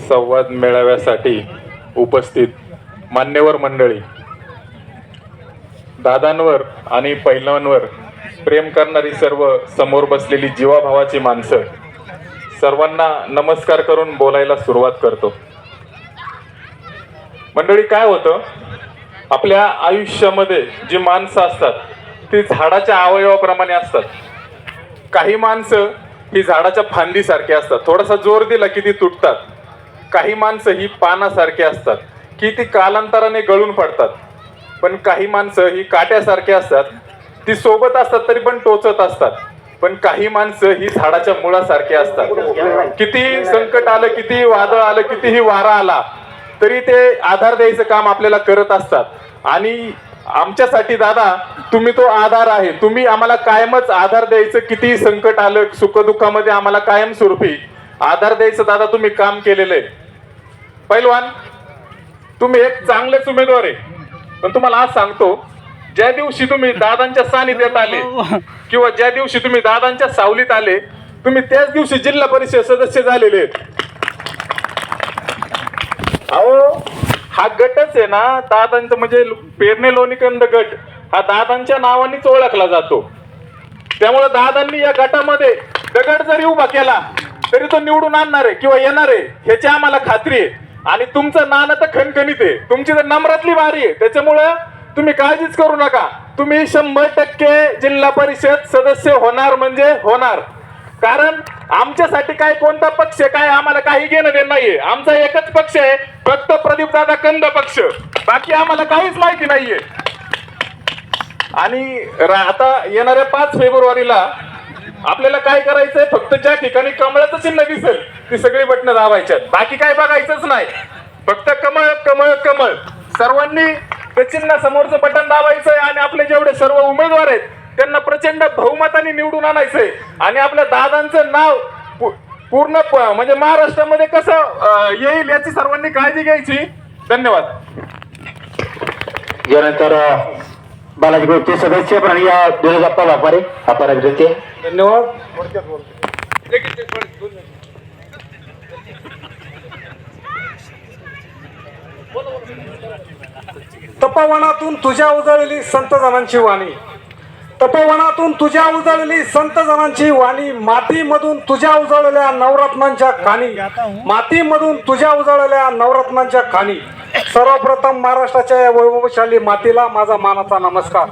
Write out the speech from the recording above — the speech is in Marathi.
संवाद मेळाव्यासाठी उपस्थित मान्यवर मंडळी, दादांवर आणि पैलवानवर प्रेम करणारी सर्व समोर बसलेली जीवाभावाची माणसं, सर्वांना नमस्कार करून बोलायला सुरुवात करतो. मंडळी, काय होतं, आपल्या आयुष्यामध्ये जी माणसं असतात ती झाडाच्या अवयवाप्रमाणे असतात. काही माणसं ही झाडाच्या फांदीसारखी असतात, थोडासा जोर दिला की ती तुटतात. काही माणसं ही पानासारखी असतात की ती कालांतराने गळून पडतात. पण काही माणसं ही काट्यासारखी असतात, ती सोबत असतात तरी पण टोचत असतात. पण काही माणसं ही झाडाच्या मुळासारखी असतात. कितीही संकट आलं, कितीही वादळ आलं, कितीही वारा आला तरी ते आधार द्यायचं काम आपल्याला करत असतात. आणि आमच्यासाठी दादा तुम्ही तो आधार आहे. तुम्ही आम्हाला कायमच आधार द्यायचं, कितीही संकट आलं, सुखदुःखामध्ये आम्हाला कायम स्वरूपी आधार द्यायचं दादा तुम्ही काम केलेलं आहे. पैलवान, तुम्ही एक चांगलेच उमेदवार आहे. पण तुम्हाला आज सांगतो, ज्या दिवशी तुम्ही दादांच्या सानिध्यात आले किंवा ज्या दिवशी तुम्ही दादांच्या सावलीत आले, तुम्ही त्याच दिवशी जिल्हा परिषद सदस्य झालेले आहेत. अहो, हा गटच आहे ना दादांचं, म्हणजे पेरणे लोणीकंद गट हा दादांच्या नावानेच ओळखला जातो. त्यामुळे दादांनी या गटामध्ये दगड जरी उभा केला तरी तो निवडून आणणार आहे किंवा येणार आहे ह्याची आम्हाला खात्री आहे. आणि तुमचं नाणं तर खणखणीत आहे, तुमची तर नम्रातली वारी आहे. त्याच्यामुळं तुम्ही काळजीच करू नका, तुम्ही 100% जिल्हा परिषद सदस्य होणार म्हणजे होणार. कारण आमच्यासाठी काय कोणता पक्ष काय आम्हाला काही घेणं देणं नाहीये. आमचा एकच पक्ष आहे, फक्त प्रदीप दादा कंद पक्ष. बाकी आम्हाला काहीच माहिती नाहीये. आणि आता येणाऱ्या 5 फेब्रुवारीला आपल्याला काय करायचंय, फक्त ज्या ठिकाणी कमळाचं चिन्ह दिसेल ती सगळी बटणं दाबायच्यात. बाकी काय बघायचंच नाही, फक्त कमळ कमळ कमळ. सर्वांनी ते चिन्ह समोरचं बटन दाबायचंय आणि आपले जेवढे सर्व उमेदवार आहेत त्यांना प्रचंड बहुमताने निवडून आणायचंय. आणि आपल्या दादांचं नाव पूर्ण म्हणजे महाराष्ट्रामध्ये कसं येईल याची सर्वांनी काळजी घ्यायची. धन्यवाद. यानंतर बालाजी ग्रुपचे सदस्य प्रणिया दुर्गप्पा व्यापारी आपण अभिनेते. धन्यवाद. तपोवनातून तुझ्या उजळली संत जनांची वाणी, तपोवनातून तुझ्या उजळली संत जनांची वाणी, मातीमधून तुझ्या उजळल्या नवरत्नांच्या खाणी, मातीमधून तुझ्या उजळल्या नवरत्नांच्या खाणी. सर्वप्रथम महाराष्ट्राच्या या वैभवशाली मातीला माझा मानाचा नमस्कार.